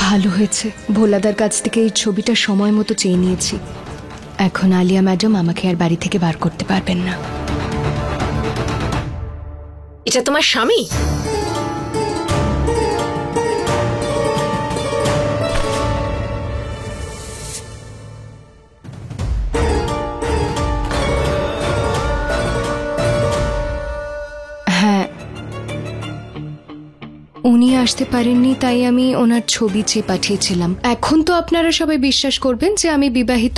ভালো হয়েছে, ভোলাদার কাছ থেকে এই ছবিটা সময় মতো চেয়ে নিয়েছি। এখন আলিয়া ম্যাডাম আমাকে আর বাড়ি থেকে বার করতে পারবেন না। এটা তোমার স্বামী? হ্যাঁ, উনি আসতে পারেননি, তাই আমি ওনার ছবি চেয়ে পাঠিয়েছিলাম। এখন তো আপনারা সবাই বিশ্বাস করবেন যে আমি বিবাহিত।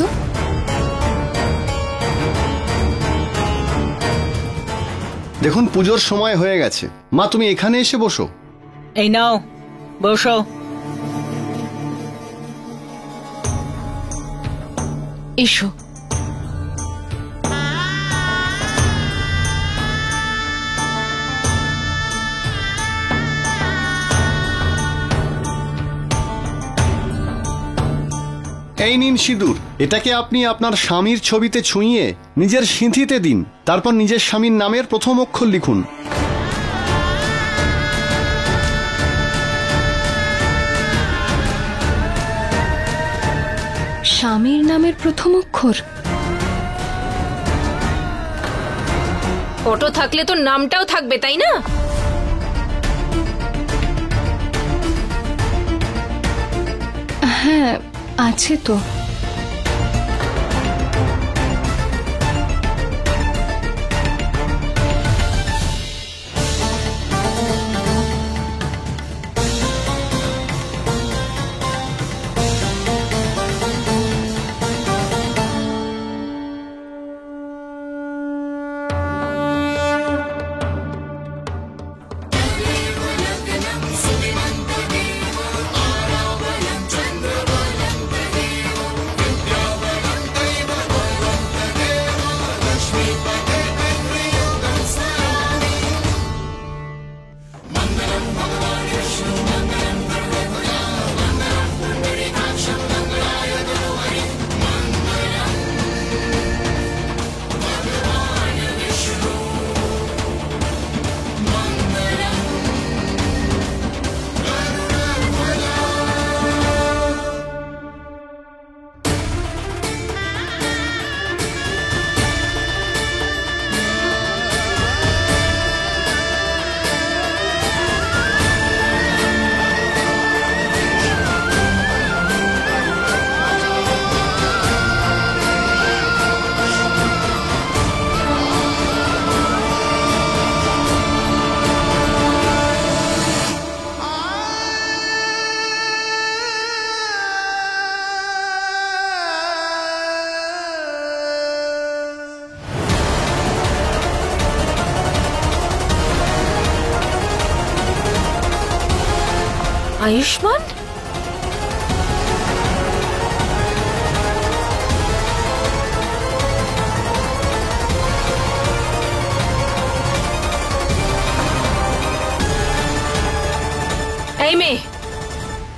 দেখুন, পুজোর সময় হয়ে গেছে। মা, তুমি এখানে এসে বসো। এই নাও, বসো। এসো। এই নিন সিঁদুর। এটাকে আপনি আপনার স্বামীর ছবিতে ছুঁয়ে নিজের সিঁথিতে দিন। তারপর নিজের স্বামীর নামের প্রথম অক্ষর লিখুন। স্বামীর নামের প্রথম অক্ষর? ফটো থাকলে তো নামটাও থাকবে, তাই না? হ্যাঁ, আছে তো। আয়ুষ্মান? এই মেয়ে,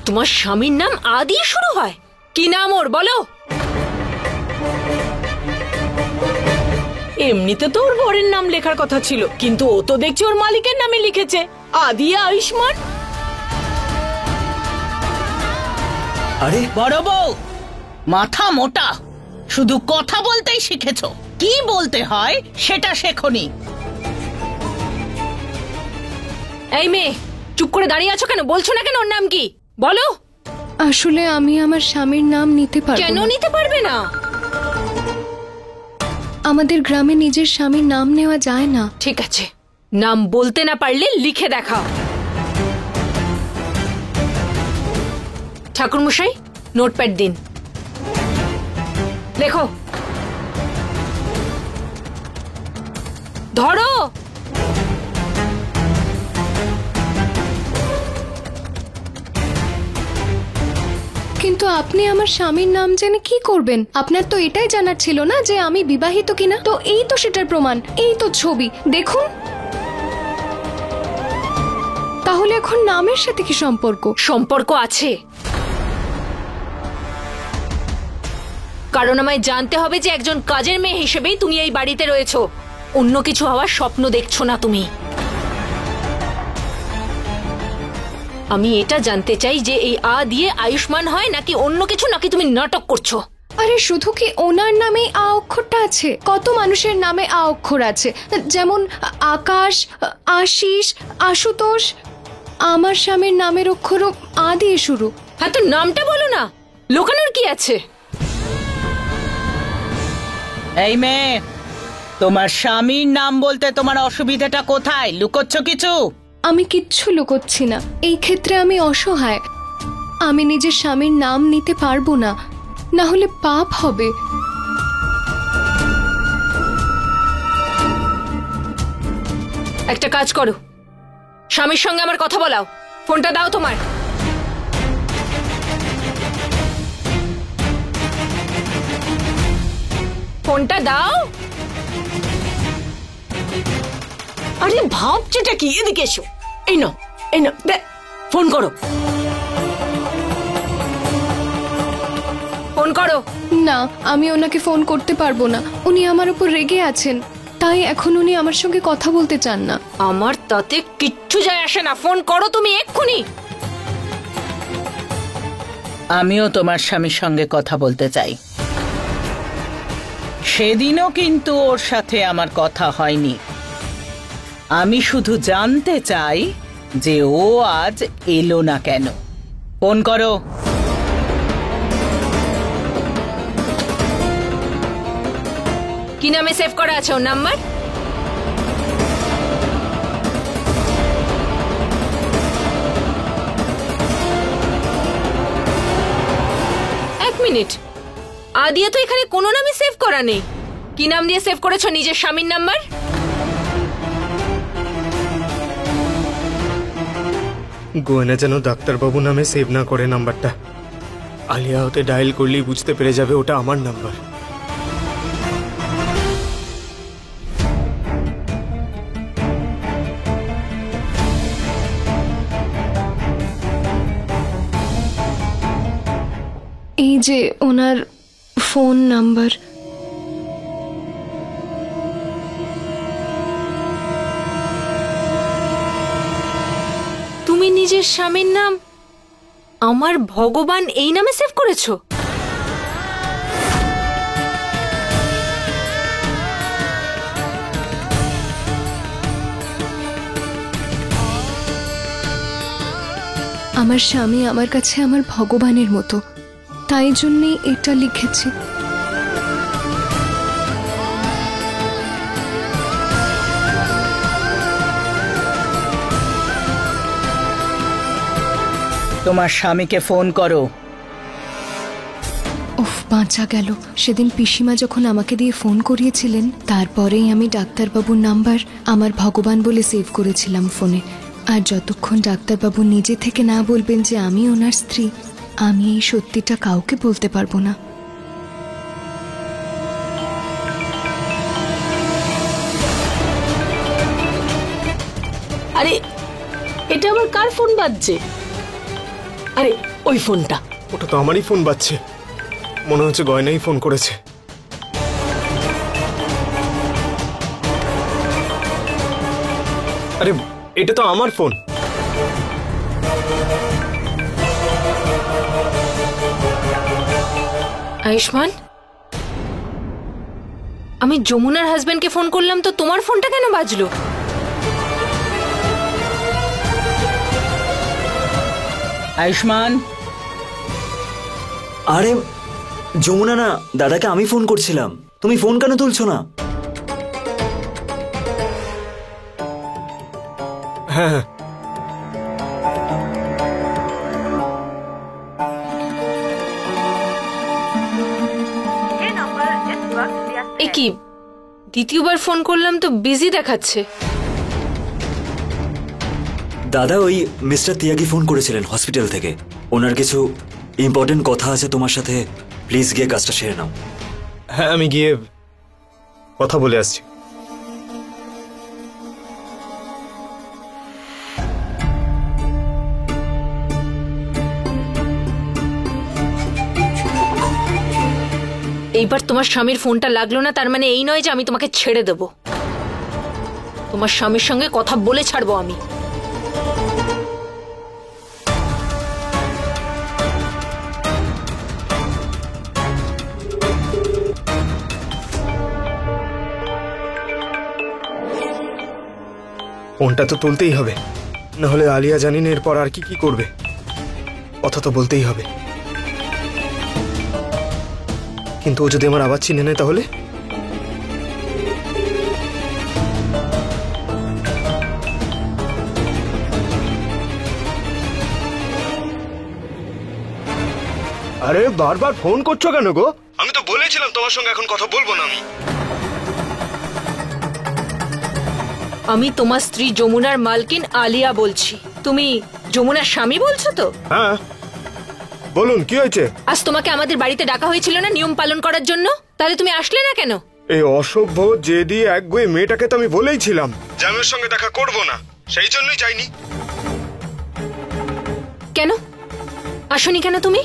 তোমার স্বামীর নাম আ দিয়ে শুরু হয়? কি নাম ওর, বলো? এমনিতে তো ওর বরের নাম লেখার কথা ছিল, কিন্তু ও তো দেখছি ওর মালিকের নামে লিখেছে, আদিয়া আয়ুষ্মান। আরে বড় বউ, মাথা মোটা, শুধু কথা বলতেই শিখেছো, কি বলতে হয় সেটা শেখোনি। এই মেয়ে, চুপ করে দাঁড়িয়ে আছো কেন? বলছো না কেন ওর নাম কি? বলো। আসলে আমি আমার স্বামীর নাম নিতে পারবো না। কেন নিতে পারবে না? আমাদের গ্রামে নিজের স্বামীর নাম নেওয়া যায় না। ঠিক আছে, নাম বলতে না পারলে লিখে দেখাও। ঠাকুরমশাই, নোটপ্যাড দিন, লেখো। ধরো। কিন্তু আপনি আমার স্বামীর নাম জেনে কি করবেন? আপনার তো এটাই জানার ছিল না যে আমি বিবাহিত কিনা। তো এই তো সেটার প্রমাণ, এই তো ছবি, দেখুন। তাহলে এখন নামের সাথে কি সম্পর্ক? সম্পর্ক আছে, কারণ আমায় জানতে হবে যে একজন কাজের মেয়ে হিসেবেই তুমি এই বাড়িতে রয়েছো, অন্য কিছু হওয়ার স্বপ্ন দেখছো না তুমি। আমি এটা জানতে চাই যে এই আ দিয়ে আয়ুষ্মান হয় নাকি অন্য কিছু, নাকি তুমি নাটক করছো? আরে শুধু কি ওনার নামেই আ অক্ষরটা আছে? কত মানুষের নামে আ অক্ষর আছে, যেমন আকাশ, আশিস, আশুতোষ। আমার স্বামীর নামের অক্ষরও আ দিয়ে শুরু। হ্যাঁ, তো নামটা বলো না, লোকানোর কি আছে? এই মেয়ে, তোমার স্বামীর নাম বলতে তোমার অসুবিধাটা কোথায়? লুকোচ্ছ কিছু? আমি কিচ্ছু লুকোচ্ছি না। এই ক্ষেত্রে আমি অসহায়। আমি নিজের স্বামীর নাম নিতে পারবো না, না হলে পাপ হবে। একটা কাজ করো, স্বামীর সঙ্গে আমার কথা বলাও। ফোনটা দাও তোমার। ফোনটা দাও। আরে ভাবছেটা কি? এদিকে এসো। এই নাও, এই নাও, ফোন করো, ফোন করো। না, আমি ওনাকে ফোন করতে পারবো না। উনি আমার উপর রেগে আছেন, তাই এখন উনি আমার সঙ্গে কথা বলতে চান না। আমার তাতে কিচ্ছু যায় আসে না। ফোন করো তুমি এক্ষুনি। আমিও তোমার স্বামীর সঙ্গে কথা বলতে চাই। সেদিনও কিন্তু ওর সাথে আমার কথা হয়নি। আমি শুধু জানতে চাই যে ও আজ এলো না কেন। ফোন করো। কি নামে সেভ করা আছে ওর নাম্বার? এক মিনিট, আদিয়া তো এখানে কোনো নামই সেভ করা নেই। কি নাম দিয়ে সেভ করেছো নিজের স্বামীর নাম্বার? গোয়েনা যেন ডাক্তারবাবু নামে সেভ না করে নাম্বারটা। আলিয়া ওতে ডায়াল করলেই বুঝতে পেরে যাবে ওটা আমার নাম্বার। এই যে ওনার ফোন নাম্বার। তুমি নিজের স্বামীর নাম আমার ভগবান এই নামে সেভ করেছো? আমার স্বামী আমার কাছে আমার ভগবানের মতো, তাই জন্যই এটা লিখেছি। তোমার স্বামীকে ফোন করো। উফ, বাঁচা গেল। সেদিন পিসিমা যখন আমাকে দিয়ে ফোন করিয়েছিলেন, তারপরেই আমি ডাক্তারবাবুর নাম্বার আমার ভগবান বলে সেভ করেছিলাম ফোনে। আর যতক্ষণ ডাক্তারবাবু নিজে থেকে না বলবেন যে আমি ওনার স্ত্রী, আমি এই সত্যিটা কাউকে বলতে পারবো না। আরে এটা আবার কার ফোন বাজছে? আরে ওই ফোনটা। ওটা তো আমারই ফোন বাজছে। মনে হচ্ছে গয়নাই ফোন করেছে। আরে এটা তো আমার ফোন। আয়ুষ্মান, আমি যমুনার হাজবেন্ডকে ফোন করলাম, তো তোমার ফোনটা কেন বাজলো? আয়ুষ্মান। আরে যমুনা না, দাদাকে আমি ফোন করছিলাম। তুমি ফোন কেন তুলছো না? হ্যাঁ হ্যাঁ, এ কি, দ্বিতীয়বার ফোন করলাম তো বিজি দেখাচ্ছে। দাদা ওই মিস্টার তিয়াগি ফোন করেছিলেন হসপিটাল থেকে। ওনার কিছু ইম্পর্টেন্ট কথা আছে তোমার সাথে। প্লিজ গিয়ে কাজটা সেরে নাও। হ্যাঁ আমি গিয়ে কথা বলে আসছি। এইবার তোমার স্বামীর ফোনটা লাগলো না, তার মানে এই নয় যে আমি তোমাকে ছেড়ে দেব। তোমার স্বামীর সঙ্গে কথা বলে ছাড়বো আমি। ফোনটা তো তুলতেই হবে, নাহলে আলিয়া জানি না এরপর আর কি কি করবে। কথা তো বলতেই হবে। কিন্তু ও যদি আমার আবার চিনে নেয় তাহলে? আরে বারবার ফোন করছো কেন গো? আমি তো বলেছিলাম তোমার সঙ্গে এখন কথা বলবো না। আমি তোমার স্ত্রী যমুনার মালকিন আলিয়া বলছি। তুমি যমুনার স্বামী বলছো তো? হ্যাঁ বলুন, কি হয়েছে? আজ তোমাকে আমাদের বাড়িতে ডাকা হয়েছিল না নিয়ম পালন করার জন্য? তাহলে তুমি আসলে না কেন? এই অসভ্য জেদি একগুঁয়ে মেয়েটাকে তো আমি বলেইছিলাম যে আমি ওর সঙ্গে দেখা করব না, সেই জন্যই যাইনি। কেন আসনি কেন তুমি?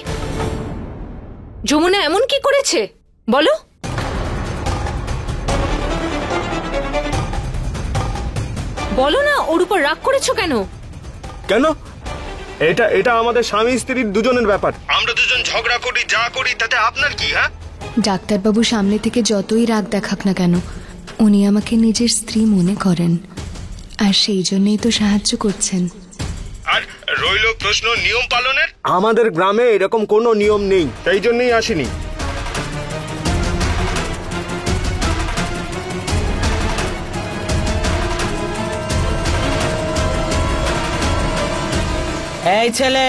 যমুনা এমন কি করেছে বলো? বলো না, ওর উপর রাগ করেছো কেন? কেন? এটা আমাদের স্বামী স্ত্রীর দুজনের ব্যাপার। আমরা দুজন ঝগড়া করি, যা করি তাতে আপনার কি? হ্যাঁ, ডাক্তারবাবু সামনে থেকে যতই রাগ দেখাক না কেন, উনি আমাকে নিজের স্ত্রী মনে করেন, আর সেই জন্যই তো সাহায্য করছেন। আর রইল প্রশ্ন নিয়ম পালনের, আমাদের গ্রামে এরকম কোনো নিয়ম নেই, সেই জন্যই আসিনি। এই ছেলে,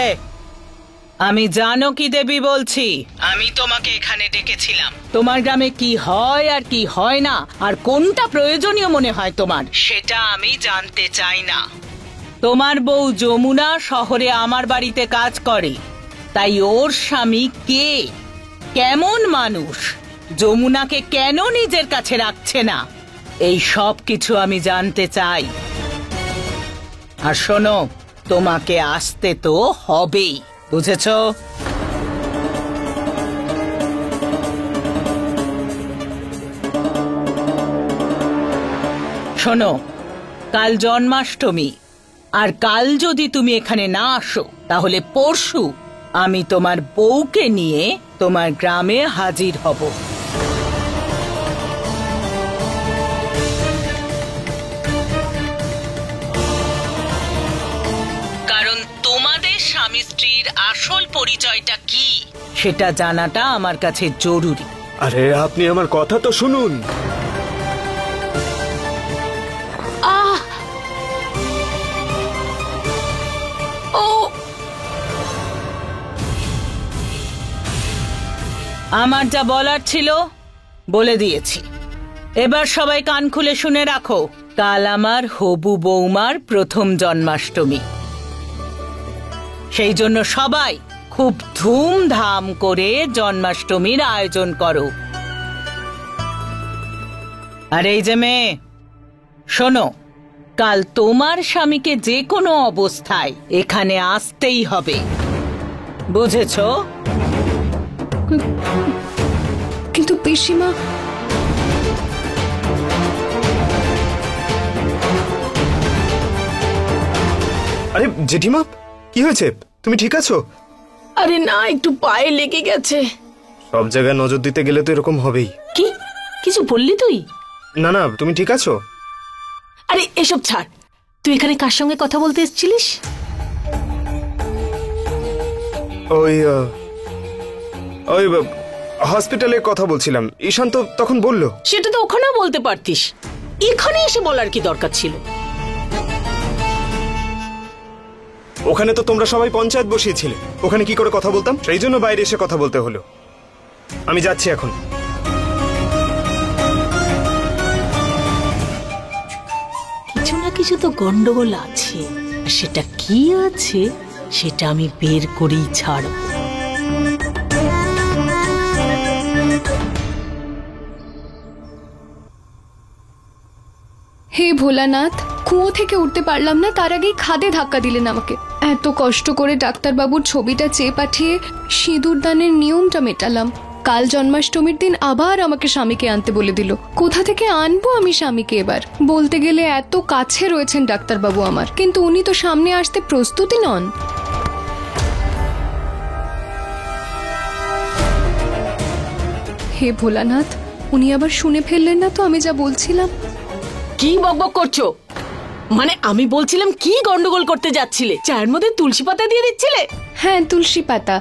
আমি জানকী দেবী বলছি। আমি তোমাকে এখানে ডেকেছিলাম। তোমার গ্রামে কি হয় আর কি হয় না, আর কোনটা প্রয়োজনীয় মনে হয় তোমার, সেটা আমি জানতে চাই না। তোমার বউ যমুনা শহরে আমার বাড়িতে কাজ করে, তাই ওর স্বামী কে, কেমন মানুষ, যমুনাকে কেন নিজের কাছে রাখছে না, এই সব কিছু আমি জানতে চাই। আর শোনো, তোমাকে আসতে তো হবেই, বুঝেছো? শোনো, কাল জন্মাষ্টমী, আর কাল যদি তুমি এখানে না আসো তাহলে পরশু আমি তোমার বউকে নিয়ে তোমার গ্রামে হাজির হব। কারণ তোমাদের স্বামী স্ত্রীর আসল পরিচয়টা কি সেটা জানাটা আমার কাছে জরুরি। আরে আপনি আমার কথা তো শুনুন। আমার যা বলার ছিল বলে দিয়েছি, এবার সবাই কান খুলে শুনে রাখো। কাল আমার হবু বৌমার প্রথম জন্মাষ্টমী, সেই জন্য সবাই খুব ধুমধাম করে জন্মাষ্টমীর আয়োজন করো। আর এই যে মেয়ে, শোনো, কাল তোমার স্বামীকে যে কোনো অবস্থায় এখানে আসতেই হবে, বুঝেছো? কিন্তু পিসিমা, আরে জেঠিমা, কি হয়েছে? তুমি ঠিক আছো? আরে না, একটু পায়ে লেগে গেছে। সব জায়গায় নজর দিতে গেলে তো এরকম হবেই। কি কিছু বললি তুই? না না, তুমি ঠিক আছো? আরে এসব ছাড়, তুই এখানে কার সঙ্গে কথা বলতে এসেছিলিস? ওই ওই হসপিটালে কথা বলছিলাম। ঈশান্ত তখন বলল। সেটা তো ওখানেও বলতে পারতিস, এখানে এসে বলার কি দরকার ছিল? ওখানে তো তোমরা সবাই পঞ্চায়েত বসিয়েছিলে, ওখানে কি করে কথা বলতাম? সেই জন্য বাইরে এসে কথা বলতে হলো। আমি যাচ্ছি এখন। কিছু না কিছু তো গন্ডগোল আছে, আর সেটা কি আছে সেটা আমি বের করেই ছাড়ব। হে ভোলানাথ, কুয়ো থেকে উঠতে পারলাম না, তার আগেই খাদে ধাক্কা দিলেন আমাকে। এত কষ্ট করে ডাক্তারবাবুর ছবিটা চেয়ে পাঠিয়ে সিঁদুর দানের নিয়মটা মেটালাম। কাল জন্মাষ্টমীর দিন আবার আমাকে স্বামীকে আনতে বলে দিল। কোথা থেকে আনবো আমি স্বামীকে এবার? বলতে গেলে এত কাছে রয়েছেন ডাক্তারবাবু আমার, কিন্তু উনি তো সামনে আসতে প্রস্তুতই নন। হে ভোলানাথ, উনি আবার শুনে ফেললেন না তো আমি যা বলছিলাম? কি বকবক করছো? মানে আমি বলছিলাম কি গন্ডগোল করতে যাচ্ছিলে, চায়ের মধ্যে তুলসী পাতা দিয়ে দিচ্ছিলে? হ্যাঁ, তুলসী পাতা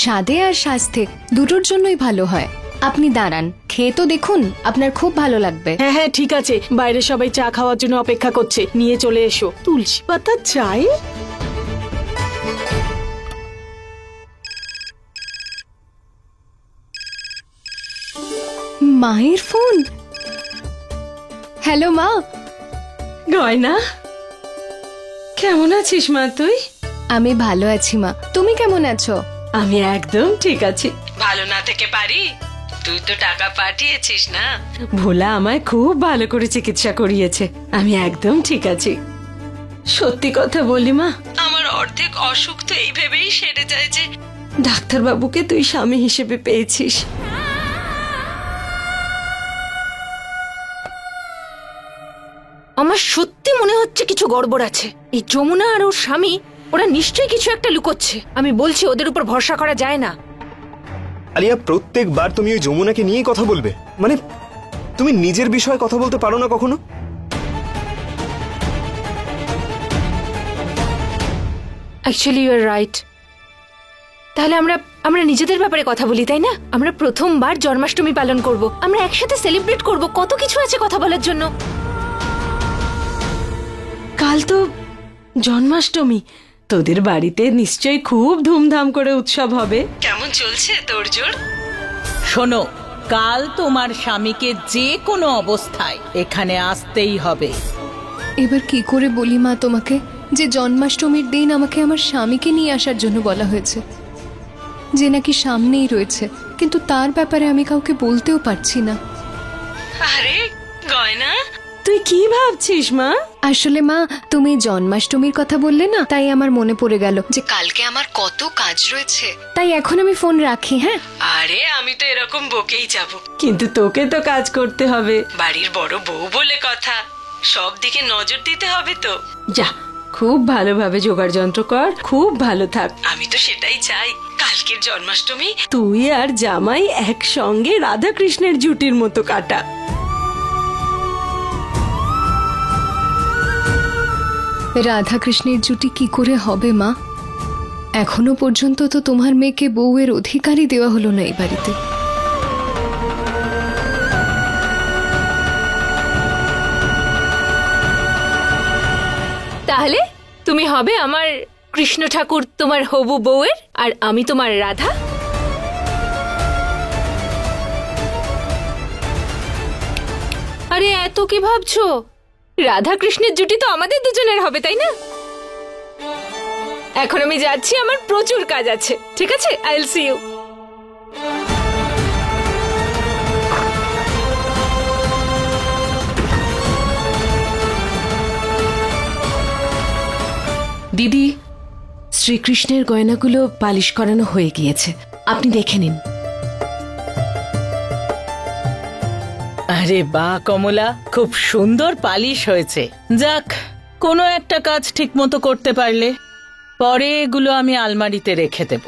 স্বাদে আর স্বাস্থ্যে দুটোর জন্যই ভালো হয়। আপনি দাঁড়ান, খেয়ে তো দেখুন, আপনার খুব ভালো লাগবে। হ্যাঁ হ্যাঁ ঠিক আছে, বাইরে সবাই চা খাওয়ার জন্য অপেক্ষা করছে, নিয়ে চলে এসো। তুলসী পাতা চাই? মায়ের ফোন। হ্যালো মা। গয়না, কেমন আছিস মা তুই? আমি ভালো আছি মা, তুমি কেমন আছো? আমি একদম ঠিক আছি। ভালো না থেকে পারি? তুই তো টাকা পাঠিয়েছিস না। ভোলা আমায় খুব ভালো করে চিকিৎসা করিয়েছে, আমি একদম ঠিক আছি। সত্যি কথা বলি মা, আমার অর্ধেক অসুখ তো এই ভেবেই সেরে যায় যে ডাক্তারবাবুকে তুই স্বামী হিসেবে পেয়েছিস। আমার সত্যি মনে হচ্ছে কিছু গড়বড় আছে। এই যমুনা আর ওর স্বামী, ওরা নিশ্চয়ই কিছু একটা লুকোচ্ছে। আমি বলছি ওদের উপর ভরসা করা যায় না। আলিয়া, প্রত্যেকবার তুমি ওই যমুনাকে নিয়েই কথা বলবে? মানে তুমি নিজের বিষয়ে কথা বলতে পারো না কখনো? Actually you are right. তাহলে আমরা নিজেদের ব্যাপারে কথা বলি, তাই না? আমরা প্রথমবার জন্মাষ্টমী পালন করব, আমরা একসাথে সেলিব্রেট করব, কত কিছু আছে কথা বলার জন্য। কাল তো জন্মাষ্টমী, তোদের বাড়িতে নিশ্চয়ই খুব ধুমধাম করে উৎসব হবে। কেমন চলছে তোড়জোড়? শোনো, কাল তোমার স্বামীকে যে কোনো অবস্থায় এখানে আসতেই হবে। এবার কি করে বলি মা তোমাকে যে জন্মাষ্টমীর দিন আমাকে আমার স্বামীকে নিয়ে আসার জন্য বলা হয়েছে, যে নাকি সামনেই রয়েছে, কিন্তু তার ব্যাপারে আমি কাউকে বলতেও পারছি না। আরে গয়না, তুই কি ভাবছিস মা? আসলে মা, তুমি জন্মাষ্টমীর কথা বললে না, তাই আমার মনে পড়ে গেল যে কালকে আমার কত কাজ রয়েছে, তাই এখন আমি ফোন রাখি। হ্যাঁ, আরে আমি তো এরকম বকেই যাব, কিন্তু তোকে তো কাজ করতে হবে, বাড়ির বড় বউ বলে কথা, সব দিকে নজর দিতে হবে তো। যা, খুব ভালোভাবে জোগাড় যন্ত্র কর, খুব ভালো থাক। আমি তো সেটাই চাই, কালকের জন্মাষ্টমী তুই আর জামাই একসঙ্গে রাধা কৃষ্ণের জুটির মতো কাটা। রাধা কৃষ্ণের জুটি কি করে হবে মা? এখনো পর্যন্ত তো তোমার মেয়েকে বউয়ের অধিকারই দেওয়া হলো না এই বাড়িতে। তাহলে তুমি হবে আমার কৃষ্ণ ঠাকুর, তোমার হবু বউয়ের, আর আমি তোমার রাধা। আরে এত কি ভাবছো? রাধা কৃষ্ণের জুটি তো আমাদের দুজনের হবে, তাই না? এখন আমি যাচ্ছি, আমার প্রচুর কাজ আছে। ঠিক আছে, আই উইল সি ইউ। দিদি, শ্রীকৃষ্ণের গয়নাগুলো পালিশ করানো হয়ে গিয়েছে, আপনি দেখে নিন। আরে বাহ কমলা, খুব সুন্দর পালিশ হয়েছে। যাক, কোনো একটা কাজ ঠিক মতো করতে পারলে পরে এগুলো আমি আলমারিতে রেখে দেব,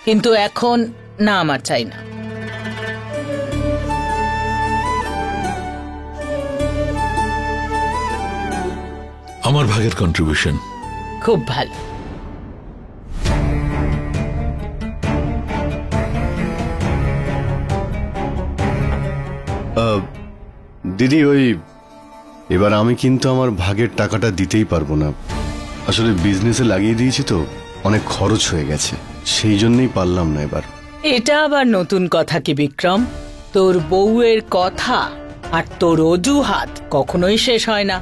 কিন্তু এখন না, আমার চাই না। আমার ভাগের কন্ট্রিবিউশন। খুব ভালো। দিদি, ওই এবার আমি কিন্তু আমার ভাগের টাকাটা দিতেই পারবো না। আসলে বিজনেসে লাগিয়ে দিয়েছি তো, অনেক খরচ হয়ে গেছে, সেই জন্যই পারলাম না এবার। এটা আবার নতুন কথা কি বিক্রম? তোর বউয়ের কথা আর তোর অজুহাত কখনোই শেষ হয় না।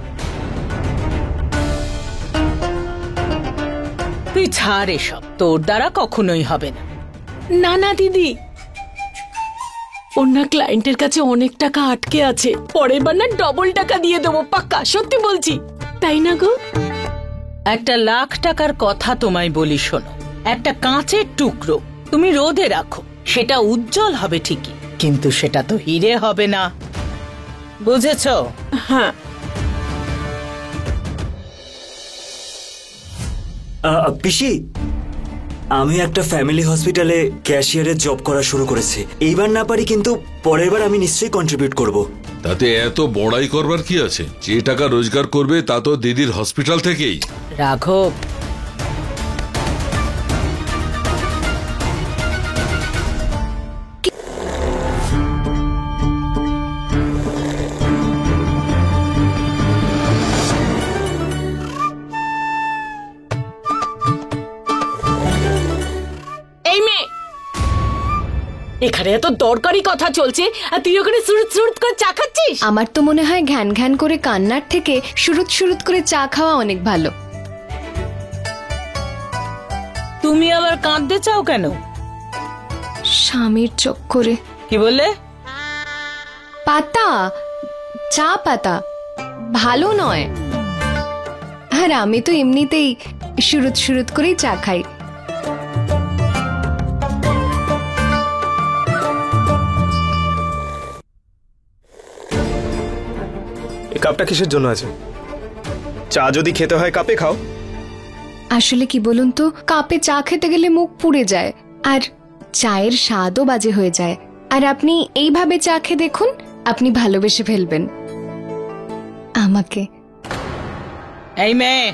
তুই ছাড় এসব, তোর দ্বারা কখনোই হবে না। না না দিদি, অন্য ক্লায়েন্টের কাছে অনেক টাকা আটকে আছে, পরের বার না ডবল টাকা দিয়ে দেবো, পাক্কা, সত্যি বলছি, তাই না গো? 1,00,000 টাকার কথা তোমায় বলি, শোনো, একটা কাঁচের টুকরো তুমি রোদে রাখো, সেটা উজ্জ্বল হবে ঠিকই, কিন্তু সেটা তো হিরে হবে না, বুঝেছো? হ্যাঁ। পিসি, আমি একটা ফ্যামিলি হসপিটালে ক্যাশিয়ারের জব করা শুরু করেছি। এইবার না পারি, কিন্তু পরের বার আমি নিশ্চয়ই কন্ট্রিবিউট করব। তাতে এত বড়াই করবার কি আছে? যে টাকা রোজগার করবে তা তো দিদির হসপিটাল থেকেই। রাঘব, এই মেয়ে, এখানে এত দরকারি কথা চলছে আর তুই ওখানে সুরুত সুরুত করে চা খাচ্ছিস? আমার তো মনে হয় ঘ্যান ঘ্যান করে কান্নার থেকে সুরুত সুরুত করে চা খাওয়া অনেক ভালো। তুমি আবার কাঁদতে চাও কেন? স্বামীর চক্করে। কি বললে? পাতা, চা পাতা ভালো নয়। আর আমি তো এমনিতেই সুরুত সুরুত করেই চা খাই। এই কাপটা কিসের জন্য আছে? চা যদি খেতে হয় কাপে খাও। আসলে কি বলুন তো, কাপে চা খেতে গেলে মুখ পুড়ে যায় আর চায়ের স্বাদও বাজে হয়ে যায়। আর আপনি এইভাবে চা খেয়ে দেখুন, আপনি ভালোবেসে ফেলবেন আমাকে। এই মেয়ে,